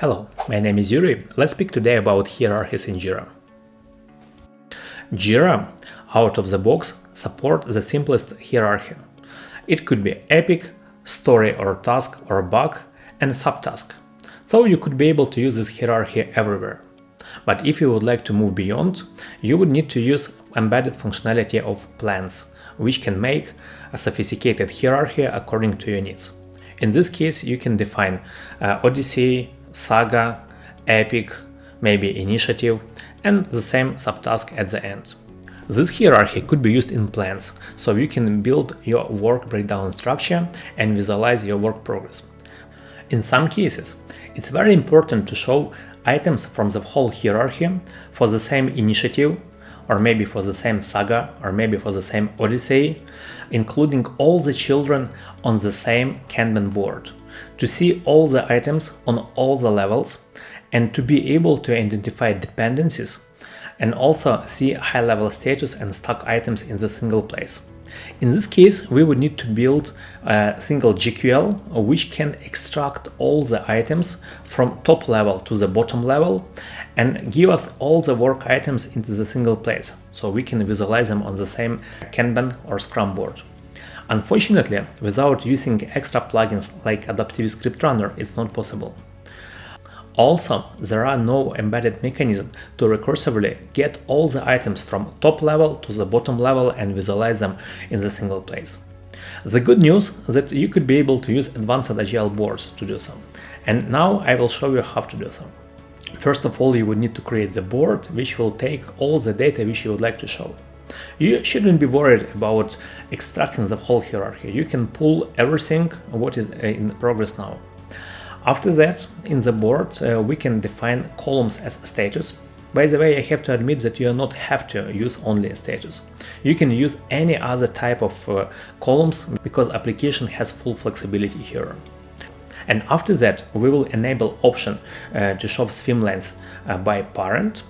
Hello, my name is Yuri. Let's speak today about hierarchies in Jira. Jira, out of the box, supports the simplest hierarchy. It could be epic, story or task or bug, and subtask. So you could be able to use this hierarchy everywhere. But if you would like to move beyond, you would need to use embedded functionality of plans, which can make a sophisticated hierarchy according to your needs. In this case, you can define Odyssey, Saga, Epic, maybe Initiative, and the same subtask at the end. This hierarchy could be used in plans, so you can build your work breakdown structure and visualize your work progress. In some cases, it's very important to show items from the whole hierarchy for the same initiative, or maybe for the same saga, or maybe for the same Odyssey, including all the children on the same Kanban board, to see all the items on all the levels and to be able to identify dependencies and also see high-level status and stock items in the single place. In this case, we would need to build a single GQL which can extract all the items from top level to the bottom level and give us all the work items into the single place, so we can visualize them on the same Kanban or Scrum board. Unfortunately, without using extra plugins like Adaptive Script Runner, it's not possible. Also, there are no embedded mechanism to recursively get all the items from top level to the bottom level and visualize them in the single place. The good news is that you could be able to use Advanced Agile boards to do so. And now I will show you how to do so. First of all, you would need to create the board which will take all the data which you would like to show. You shouldn't be worried about extracting the whole hierarchy. You can pull everything what is in progress now. After that, in the board, we can define columns as status. By the way, I have to admit that you do not have to use only a status. You can use any other type of columns because application has full flexibility here. And after that, we will enable option to show swim lanes by parent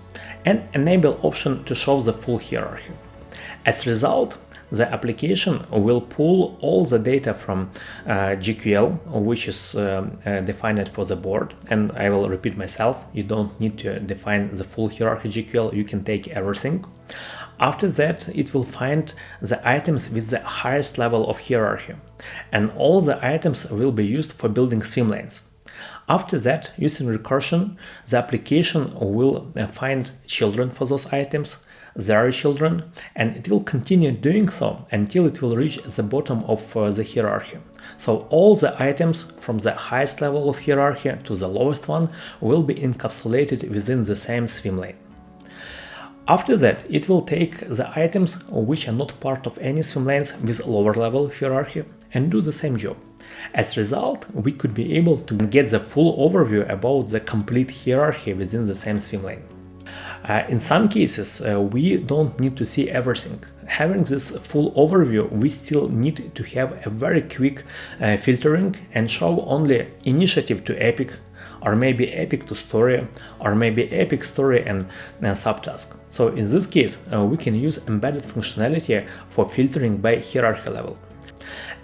and enable option to show the full hierarchy. As a result, the application will pull all the data from GQL, which is defined for the board. And I will repeat myself, you don't need to define the full hierarchy GQL, you can take everything. After that, it will find the items with the highest level of hierarchy. And all the items will be used for building swim lanes. After that, using recursion, the application will find children for those items, their children, and it will continue doing so until it will reach the bottom of the hierarchy. So all the items from the highest level of hierarchy to the lowest one will be encapsulated within the same swim lane. After that, it will take the items which are not part of any swim lanes with lower level hierarchy and do the same job. As a result, we could be able to get the full overview about the complete hierarchy within the same swim lane. In some cases, we don't need to see everything. Having this full overview, we still need to have a very quick filtering and show only initiative to epic, or maybe epic to story, or maybe epic story and subtask. So in this case, we can use embedded functionality for filtering by hierarchy level.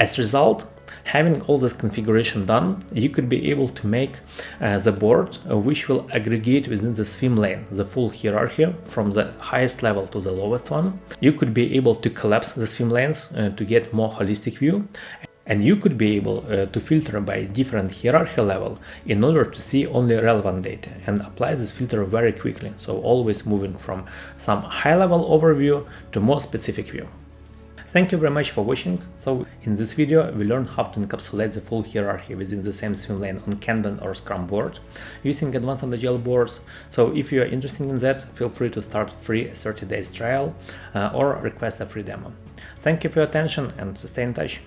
As a result, having all this configuration done, you could be able to make the board which will aggregate within the swim lane the full hierarchy from the highest level to the lowest one. You could be able to collapse the swim lanes to get more holistic view. And you could be able to filter by different hierarchy level in order to see only relevant data and apply this filter very quickly. So always moving from some high level overview to more specific view. Thank you very much for watching. So in this video, we learned how to encapsulate the full hierarchy within the same swim lane on Kanban or Scrum board using Advanced Agile boards. So if you are interested in that, feel free to start free 30 days trial or request a free demo. Thank you for your attention and stay in touch.